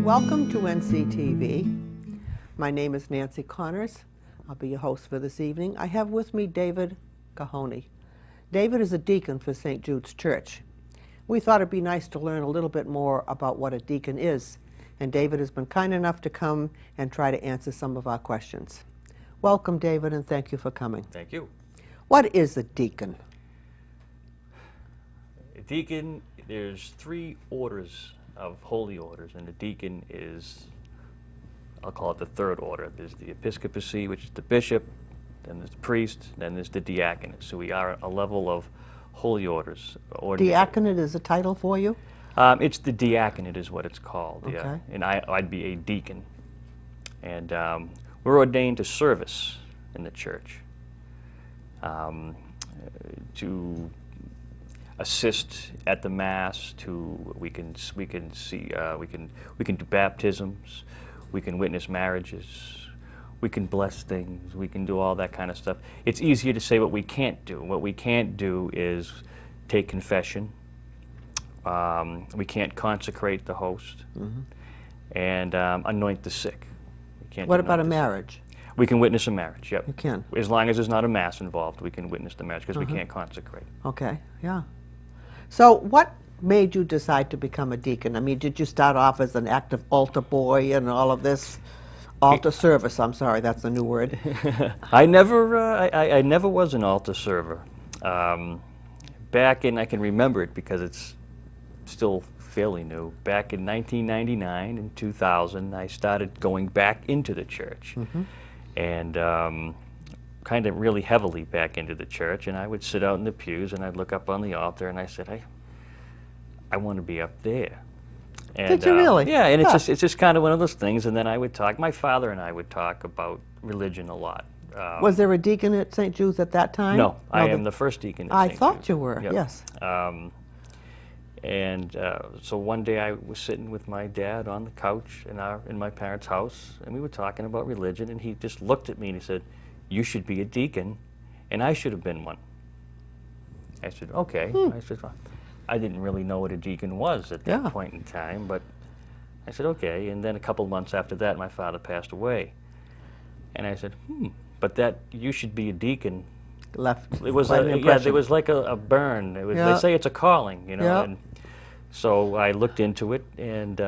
Welcome to NCTV. My name is Nancy Connors. I'll be your host for this evening. I have with me David Cahoney. David is a deacon for St. Jude's Church. We thought it'd be nice to learn a little bit more about what a deacon is, and David has been kind enough to come and try to answer some of our questions. Welcome, David, and thank you for coming. Thank you. What is a deacon? A deacon, there's three orders of holy orders, and the deacon is, I'll call it the third order. There's the episcopacy, which is the bishop, then there's the priest, then there's the diaconate. So we are a level of holy orders. Diaconate is a title for you? It's the diaconate is what it's called, Okay. yeah. And I'd be a deacon. And we're ordained to service in the church, to assist at the mass. We can do baptisms, we can witness marriages, we can bless things, we can do all that kind of stuff. It's easier to say what we can't do. What we can't do is take confession. We can't consecrate the host, and anoint the sick. We can't. What about a marriage? We can witness a marriage. Yep. You can. As long as there's not a mass involved, we can witness the marriage because we can't consecrate. Okay, yeah. So what made you decide to become a deacon? I mean, did you start off as an active altar boy and all of this? Altar service, I'm sorry, that's a new word. I never was an altar server. Back in, I can remember it because it's still fairly new. Back in 1999 and 2000, I started going back into the church. And kind of really heavily back into the church, and I would sit out in the pews and I'd look up on the altar and I said, I want to be up there. And, Did you really? Yeah, and it's just kind of one of those things. And then I would talk, my father and I would talk about religion a lot. Was there a deacon at St. Jude's at that time? No, I am the first deacon at I St. thought Jude. you were, Yep. yes. So one day I was sitting with my dad on the couch in my parents' house, and we were talking about religion, and he just looked at me and he said, "You should be a deacon," and I should have been one. I said, "Okay." I said, well, I didn't really know what a deacon was at that point in time, but I said, "Okay." And then a couple months after that, my father passed away, and I said, but that "you should be a deacon" Left it was quite an there impression. was like a burn. It was, they say it's a calling, you know. Yeah. And so I looked into it and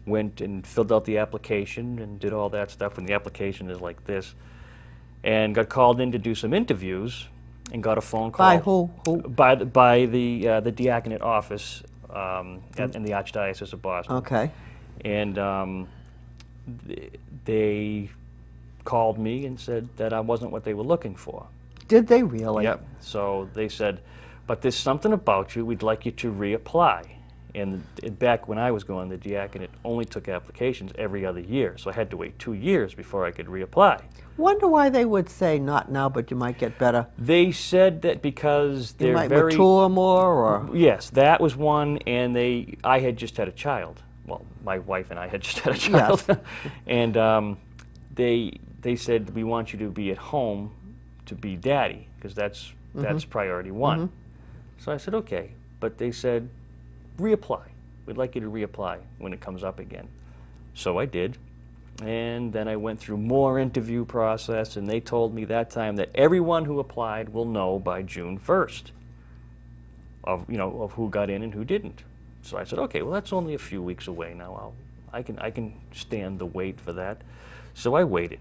went and filled out the application and did all that stuff. And the application is like this, and got called in to do some interviews, and got a phone call. By who? By the diaconate office in the Archdiocese of Boston. Okay. And they called me and said that I wasn't what they were looking for. Did they really? Yep. So they said, but there's something about you, we'd like you to reapply. And back when I was going, the diaconate only took applications every other year, so I had to wait 2 years before I could reapply. Wonder why they would say not now, but you might get better. They said that because You they're might very... mature more, or? Yes, that was one, and I had just had a child. Well, my wife and I had just had a child. Yes. And they said, we want you to be at home to be daddy, because that's priority one. So I said, okay. But they said, reapply. We'd like you to reapply when it comes up again. So I did. And then I went through more interview process, and they told me that time that everyone who applied will know by June 1st of who got in and who didn't. So I said, okay, well, that's only a few weeks away now. I can stand the wait for that. So I waited.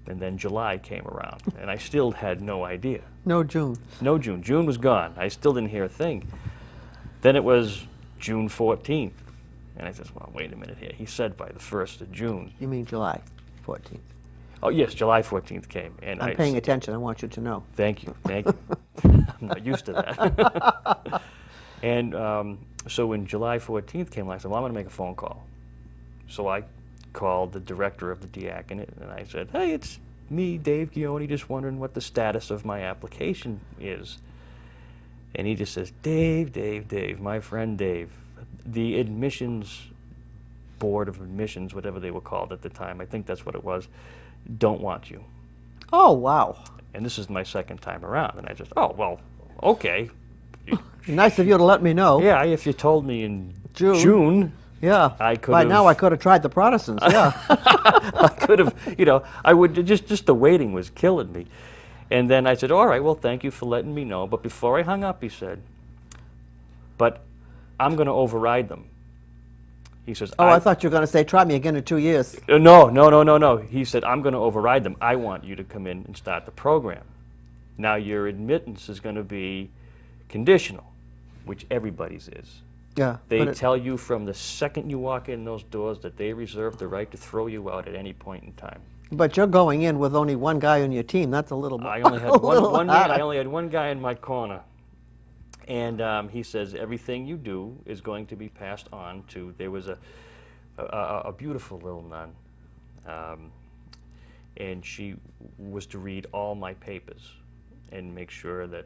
And then July came around, and I still had no idea. No June. No June. June was gone. I still didn't hear a thing. Then it was June 14th. And I said, well, wait a minute here. He said by the 1st of June. You mean July 14th. Oh, yes, July 14th came. And I'm paying attention. I want you to know. Thank you. Thank you. I'm not used to that. And so when July 14th came, I said, well, I'm going to make a phone call. So I called the director of the diaconate, and I said, hey, it's me, Dave Gioni, just wondering what the status of my application is. And he just says, Dave, my friend Dave, the admissions board of admissions, whatever they were called at the time, I think that's what it was, don't want you. Oh, wow. And this is my second time around. And I just, oh, well, okay. Nice of you to let me know. Yeah, if you told me in June, Yeah. I could By have. now I could have tried the Protestants. Yeah. I could have, I would just the waiting was killing me. And then I said, all right, well, thank you for letting me know. But before I hung up, he said, but I'm going to override them. He says, Oh, I thought you were going to say, try me again in 2 years. No. He said, I'm going to override them. I want you to come in and start the program. Now, your admittance is going to be conditional, which everybody's is. Yeah. They tell you from the second you walk in those doors that they reserve the right to throw you out at any point in time. But you're going in with only one guy on your team. That's a little. I only had a one little man. harder. I only had one guy in my corner, and he says everything you do is going to be passed on to. There was a beautiful little nun, and she was to read all my papers and make sure that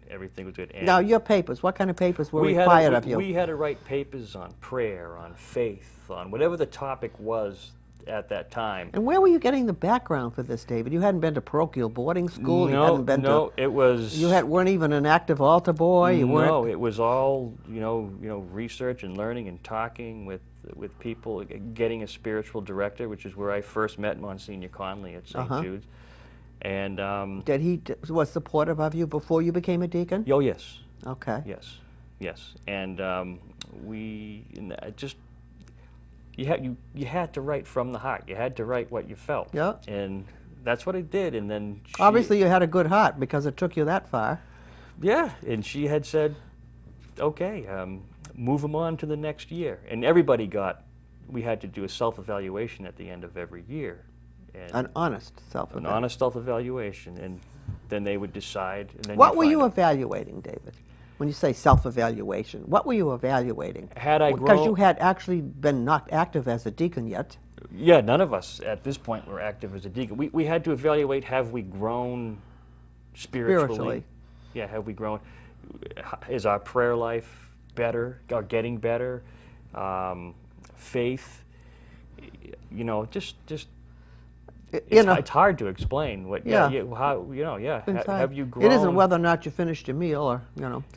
everything was good. And Now, your papers, what kind of papers were we required of you? We had to write papers on prayer, on faith, on whatever the topic was at that time. And where were you getting the background for this, David? You hadn't been to parochial boarding school. You hadn't been it was. You weren't even an active altar boy. You weren't. No, it was all research and learning and talking with people, getting a spiritual director, which is where I first met Monsignor Conley at St. Jude's. And Did he was supportive of you before you became a deacon? oh yes, Okay. yes, and you had to write from the heart. You had to write what you felt. Yeah. And that's what I did. And then Obviously, you had a good heart because it took you that far. yeah, and she had said, okay, move them on to the next year. And we had to do a self-evaluation at the end of every year. And An honest an self-evaluation. honest self-evaluation, and then they would decide. And then What were you find out. evaluating, David? When you say self-evaluation, what were you evaluating? Had I Because grown- you had actually been not active as a deacon yet. Yeah, none of us at this point were active as a deacon. We had to evaluate, have we grown spiritually? Yeah, have we grown? Is our prayer life better or getting better? Faith, just it's hard to explain what. Yeah. Have you grown? It isn't whether or not you finished your meal or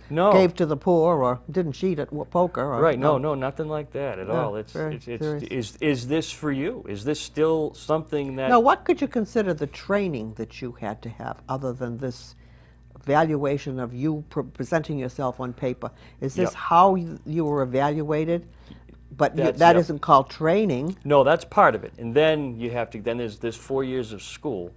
No. gave to the poor or didn't cheat at poker. Or, Right? No, nothing like that at Yeah, all. It's very serious. is this for you? Is this still something that? Now, what could you consider the training that you had to have other than this evaluation of you presenting yourself on paper? Is this Yep. how you were evaluated? But That's- that yep. isn't called training. No, that's part of it. And then you have to. Then there's 4 years of school.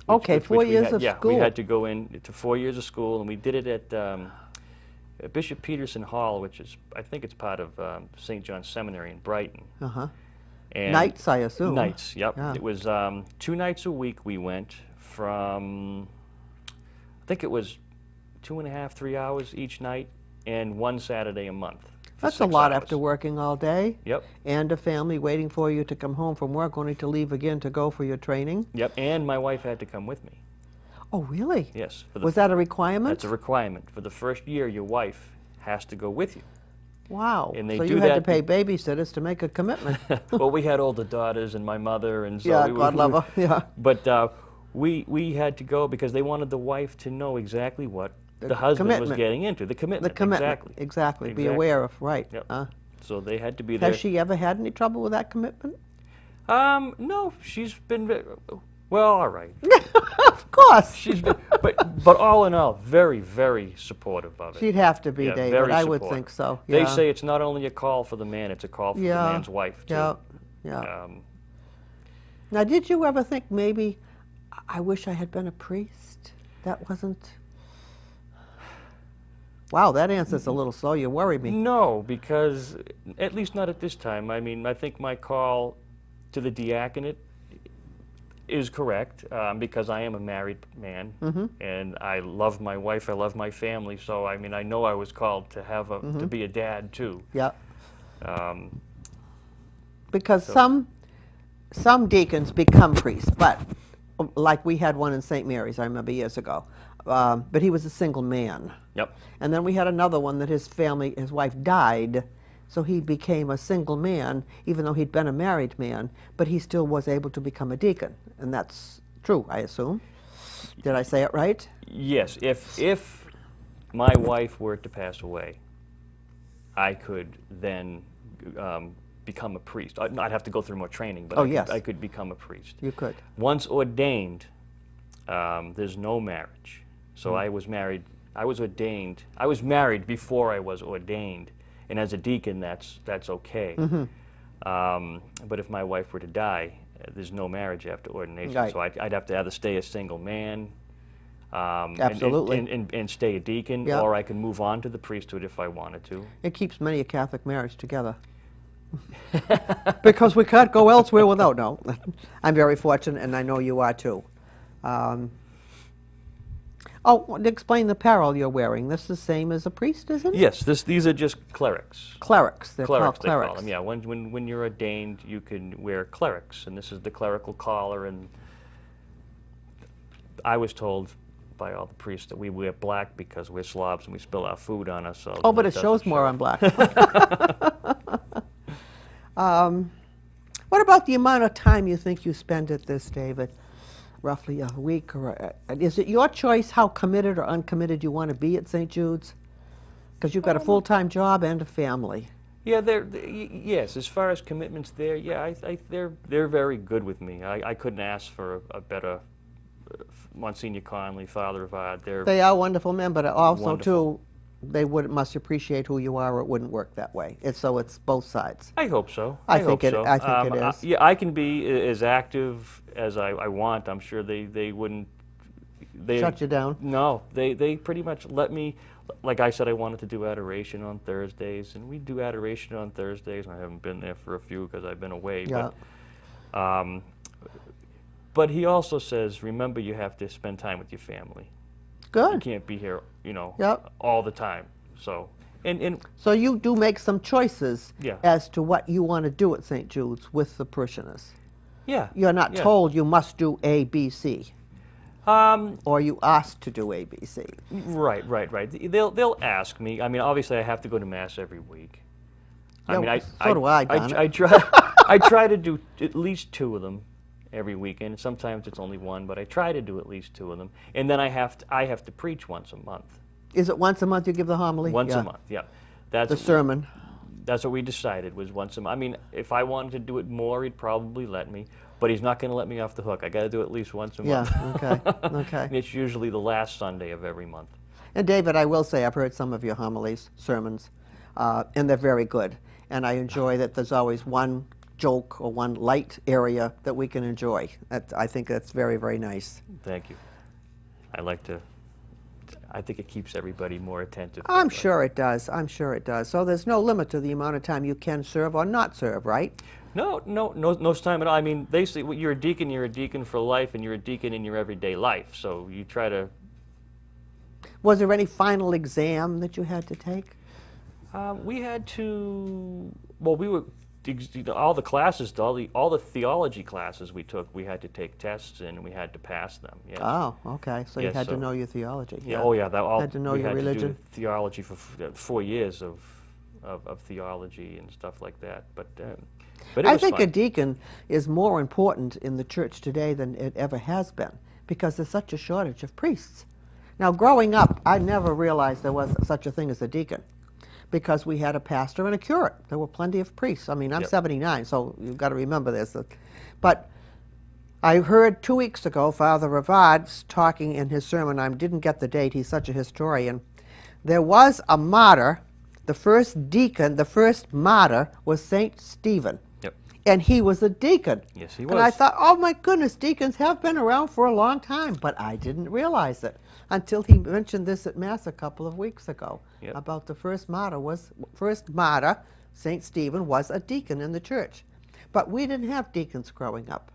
Okay, 4 we years had, of yeah, school. we had to go into 4 years of school, and we did it at Bishop Peterson Hall, which is, I think it's part of St. John's Seminary in Brighton. Uh-huh. And Nights, I assume. Nights, yep. Yeah. It was 2 nights a week we went from, I think it was 2.5, 3 hours each night, and 1 Saturday a month. for That's a 6 lot hours. after working all day. Yep. And a family waiting for you to come home from work, only to leave again to go for your training. Yep, and my wife had to come with me. Oh, really? Yes. Was that a requirement? That's a requirement. For the first year, your wife has to go with you. Wow. And they so do you had to that pay babysitters to make a commitment. Well, we had older daughters and my mother, and so Yeah, we, God love her. Yeah. But we had to go because they wanted the wife to know exactly what the husband was commitment. getting into. The commitment. The commitment. Exactly. Exactly. Be Exactly. aware of, right. Yep. So they had to be there. Has she ever had any trouble with that commitment? No, she's been. Well, all right. Of course. She's been, but all in all, very, very supportive of it. She'd have to be, Yeah, David. very I would supportive. think so. They Yeah. say it's not only a call for the man; it's a call for the man's wife too. Yeah. Yeah. Um, Now, did you ever think maybe, I wish I had been a priest? That wasn't. Wow, that answer's a little slow. You worry me. No, because at least not at this time. I mean, I think my call to the diaconate is correct because I am a married man and I love my wife. I love my family. So I mean, I know I was called to have to be a dad too. Yeah. Um, Because some deacons become priests, but like we had one in St. Mary's, I remember years ago. But he was a single man. yep. And then we had another one that his wife died, so he became a single man, even though he'd been a married man, but he still was able to become a deacon. And that's true, I assume. Did I say it right? Yes. If my wife were to pass away, I could then become a priest. I'd have to go through more training, but Oh, yes. I could become a priest. You could. Once ordained, there's no marriage. So I was married. I was ordained. I was married before I was ordained, and as a deacon, that's okay. But if my wife were to die, there's no marriage after ordination. Right. So I'd have to either stay a single man, Absolutely. and stay a deacon, Yep. or I can move on to the priesthood if I wanted to. It keeps many a Catholic marriage together. Because we can't go elsewhere without, no. I'm very fortunate, and I know you are too. Explain the apparel you're wearing. This is the same as a priest, isn't it? Yes, these are just clerics. Clerics. They're called Clerics, they call clerics. them. Yeah, when you're ordained, you can wear clerics, and this is the clerical collar. And I was told by all the priests that we wear black because we're slobs and we spill our food on ourselves. Oh, and but that it shows doesn't more show. on black. What about the amount of time you think you spend at this, David? Roughly a week, or is it your choice how committed or uncommitted you want to be at St. Jude's? Because you've got a full-time job and a family. Yeah, yes. As far as commitments, there, yeah, they're very good with me. I couldn't ask for a better Monsignor Conley, Father Avad. They are wonderful men, but also Wonderful. too, they must appreciate who you are, or it wouldn't work that way. So it's both sides. I hope so. I hope think it- so. I think it is. Yeah, I can be as active as I want. I'm sure they wouldn't. Shut you down. No, they pretty much let me. Like I said, I wanted to do adoration on Thursdays, and we do adoration on Thursdays. I haven't been there for a few because I've been away. Yeah. But he also says, remember, you have to spend time with your family. You Good. can't be here, Yep. all the time. So, and So you do make some choices Yeah. as to what you want to do at St. Jude's with the parishioners. yeah, You're not yeah. told you must do A, B, C, or you asked to do A, B, C. Right. They'll ask me. I mean, obviously, I have to go to mass every week. Yeah, so do I, darn it. I try. I try to do at least 2 of them every weekend. Sometimes it's only 1, but I try to do at least 2 of them. And then I have to preach once a month. Is it once a month you give the homily? Once Yeah. a month. Yeah. That's The sermon. That's what we decided, was once a month. I mean, if I wanted to do it more, he'd probably let me, but he's not going to let me off the hook. I got to do it at least once a Yeah, month. okay, And okay. it's usually the last Sunday of every month. And David, I will say, I've heard some of your homilies, sermons, and they're very good. And I enjoy that there's always one joke or one light area that we can enjoy. I think that's very, very nice. Thank you. I think it keeps everybody more attentive. I'm sure it does. I'm sure it does. So there's no limit to the amount of time you can serve or not serve, right? No time at all. I mean, they say, well, you're a deacon for life, and you're a deacon in your everyday life. So you try to. Was there any final exam that you had to take? We had to. Well, we were all the classes, all the theology classes we took. We had to take tests and we had to pass them. Yes. Oh, okay. So you Yes, had to so- know your theology. Yeah. Oh, yeah. Had to know we your had religion. To do theology for 4 years of theology and stuff like that. But it I was think fun. a deacon is more important in the church today than it ever has been because there's such a shortage of priests. Now, growing up, I never realized there was such a thing as a deacon because we had a pastor and a curate. There were plenty of priests. I mean, I'm Yep. 79, so you've got to remember this. But I heard 2 weeks ago Father Avad talking in his sermon. I didn't get the date. He's such a historian. There was a martyr. The first deacon, the first martyr was St. Stephen. Yep. And he was a deacon. Yes, he And I was. thought, oh my goodness, deacons have been around for a long time. But I didn't realize it until he mentioned this at Mass a couple of weeks ago Yep. about the first martyr, St. Stephen, was a deacon in the church. But we didn't have deacons growing up.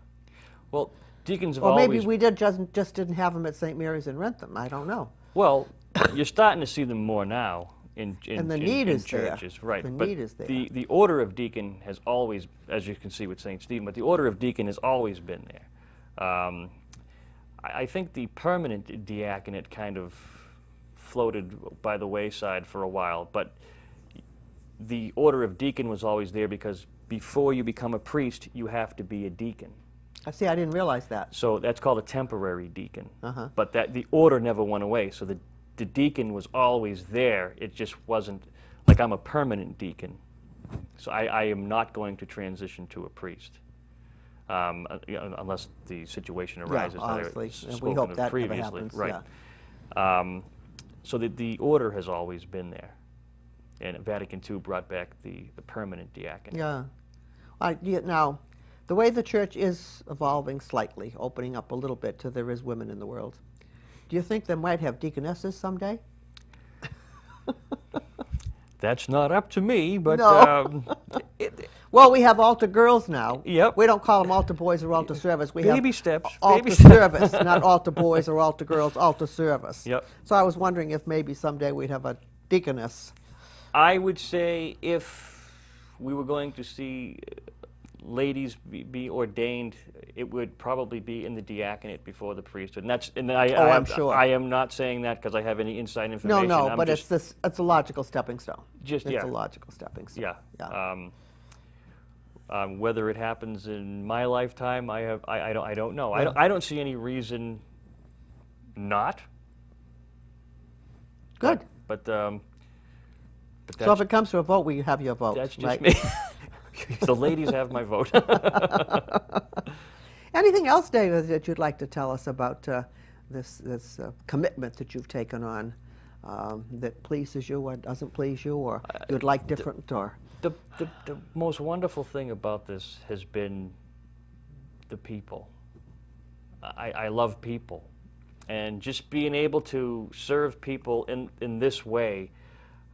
Well, deacons have Or maybe always. we just didn't have them at St. Mary's in Rentham. I don't know. Well, you're starting to see them more now in And the need is there. churches, right? The but need is there. The order of deacon has always, as you can see with Saint Stephen, but the order of deacon has always been there. I think the permanent diaconate kind of floated by the wayside for a while, but the order of deacon was always there because before you become a priest, you have to be a deacon. See, I didn't realize that. So that's called a temporary deacon. Uh-huh. But the order never went away. So the deacon was always there. It just wasn't like I'm a permanent deacon. So I am not going to transition to a priest. Unless the situation arises that honestly, I've and we spoken hope of that never previously. happens, Right. yeah. So the order has always been there. And Vatican II brought back the permanent diaconate. Yeah. Now, the way the church is evolving slightly, opening up a little bit to there is women in the world, do you think they might have deaconesses someday? That's not up to me, but No. Well, we have altar girls now. Yep. We don't call them altar boys or altar service. We Baby have steps, altar baby steps. service, not altar boys or altar girls, altar service. Yep. So I was wondering if maybe someday we'd have a deaconess. I would say if we were going to see ladies be ordained, it would probably be in the diaconate before the priesthood. And I'm sure. I am not saying that because I have any inside information. No, I'm but just, it's a logical stepping stone. Just, it's yeah. a logical stepping stone. Yeah. Yeah. Whether it happens in my lifetime, I don't know. Yeah. I don't see any reason not. Good. But So that's, if it comes to a vote, we have your vote. that's just right? me. The ladies have my vote. Anything else, David, that you'd like to tell us about this commitment that you've taken on that pleases you or doesn't please you, or you'd like different, or? The most wonderful thing about this has been the people. I love people. And just being able to serve people in this way,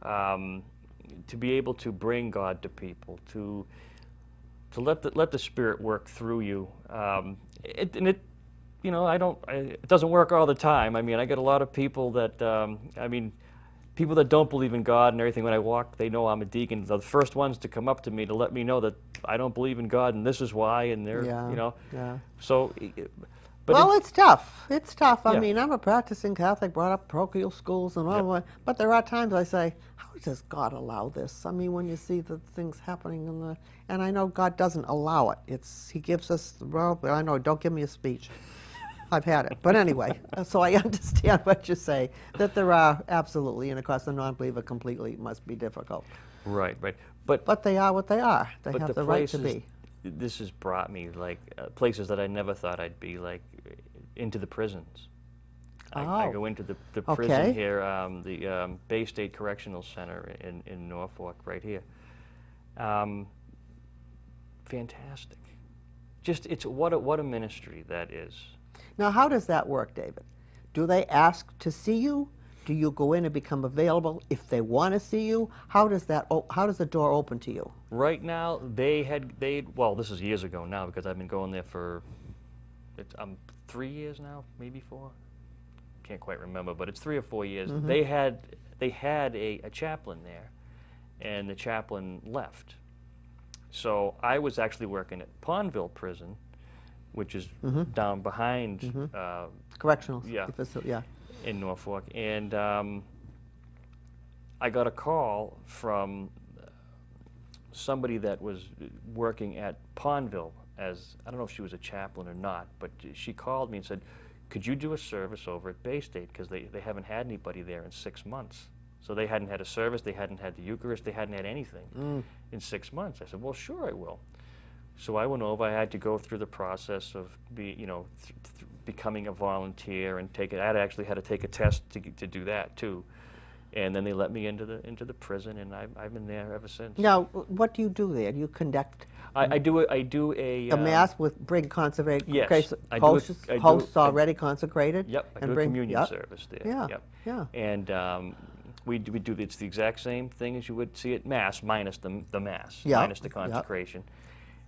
to be able to bring God to people, to let the Spirit work through you. It doesn't work all the time. I mean, I get a lot of people that, people that don't believe in God and everything. When I walk, they know I'm a deacon. They're the first ones to come up to me to let me know that I don't believe in God and this is why, and they're, Yeah. So, but Well, it's tough. It's tough. I Yeah. mean, I'm a practicing Catholic, brought up parochial schools and all that. But there are times I say, how does God allow this? I mean, when you see the things happening and I know God doesn't allow it. He gives us, well, I know, don't give me a speech. I've had it. But anyway, so I understand what you say, that there are absolutely, and of course the non-believer completely must be difficult. right. But they are what they are. They But have the the right to places- be. This has brought me like places that I never thought I'd be, like into the prisons. I Oh. go into the Okay. prison here, the Bay State Correctional Center in Norfolk, right here. Fantastic. Just what a ministry that is. Now, how does that work, David? Do they ask to see you? Do you go in and become available if they want to see you? How does the door open to you? Right now, well, this is years ago now because I've been going there for 3 years now, maybe 4. Can't quite remember, but it's 3 or 4 years. Mm-hmm. They had a chaplain there, and the chaplain left. So I was actually working at Pondville Prison, which is down behind Correctional Yeah. facility, yeah. in Norfolk, and I got a call from somebody that was working at Pondville as, I don't know if she was a chaplain or not, but she called me and said, could you do a service over at Bay State, because they haven't had anybody there in 6 months. So they hadn't had a service, they hadn't had the Eucharist, they hadn't had anything in 6 months. I said, well, sure I will. So I went over. I had to go through the process of becoming a volunteer and I actually had to take a test to do that too, and then they let me into the prison, and I've been there ever since. Now, what do you do there? Do you conduct I do a mass with bring consecrated Yes, hosts already consecrated? Yep, I and do a bring, communion yep. service there. Yeah, Yep. yeah. And we do it's the exact same thing as you would see at Mass, minus the Mass, Yeah, minus the yep. consecration.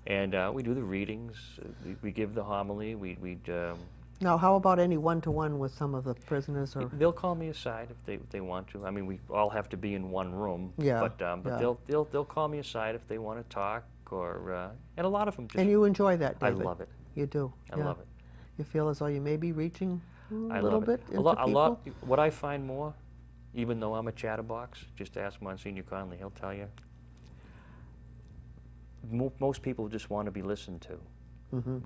And we do the readings, we give the homily, Now, how about any one-to-one with some of the prisoners? Or they'll call me aside if they want to. I mean, we all have to be in one room. Yeah, But yeah. they'll call me aside if they want to talk, or and a lot of them just. and you enjoy that, I David? love it. You do. I love it. You feel as though you may be reaching I a little love bit it. into A lot. people? What I find more, even though I'm a chatterbox, just ask Monsignor Conley. He'll tell you. Most people just want to be listened to.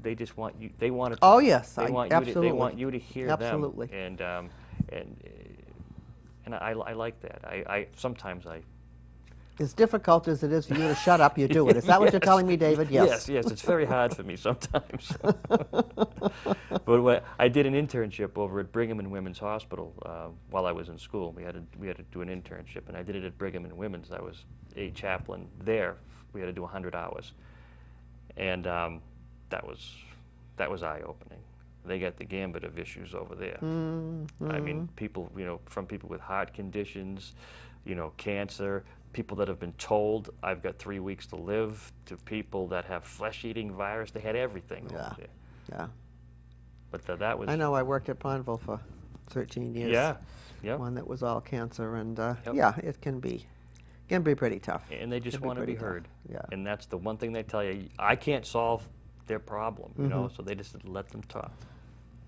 They just want you. They want to. Oh yes, They want absolutely. you. They want you to hear Absolutely. them. And I like that. I sometimes I As difficult as it is for you to shut up, you do it. Is that what you're telling me, David? Yes. Yes, it's very hard for me sometimes. But I did an internship over at Brigham and Women's Hospital while I was in school. We had to do an internship, and I did it at Brigham and Women's. I was a chaplain there. We had to do 100 hours, and that was eye-opening. They got the gambit of issues over there. I mean, people, from people with heart conditions, cancer, people that have been told I've got 3 weeks to live, to people that have flesh-eating virus. They had everything over there. Yeah. But that was... I know. I worked at Bonneville for 13 years. Yeah. One that was all cancer, and Yep. yeah, it can be pretty tough. And they just want to be heard. Yeah. And that's the one thing they tell you. I can't solve their problem, so they just let them talk.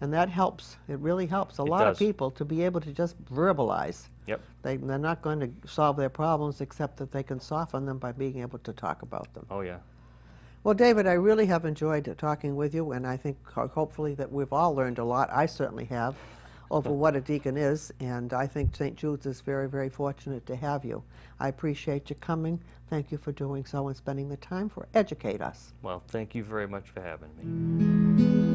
And that helps. It really helps a It lot of does. people to be able to just verbalize. Yep. They're not going to solve their problems except that they can soften them by being able to talk about them. Oh, yeah. Well, David, I really have enjoyed talking with you, and I think hopefully that we've all learned a lot. I certainly have over what a deacon is, and I think St. Jude's is very, very fortunate to have you. I appreciate you coming. Thank you for doing so and spending the time to educate us. Well, thank you very much for having me.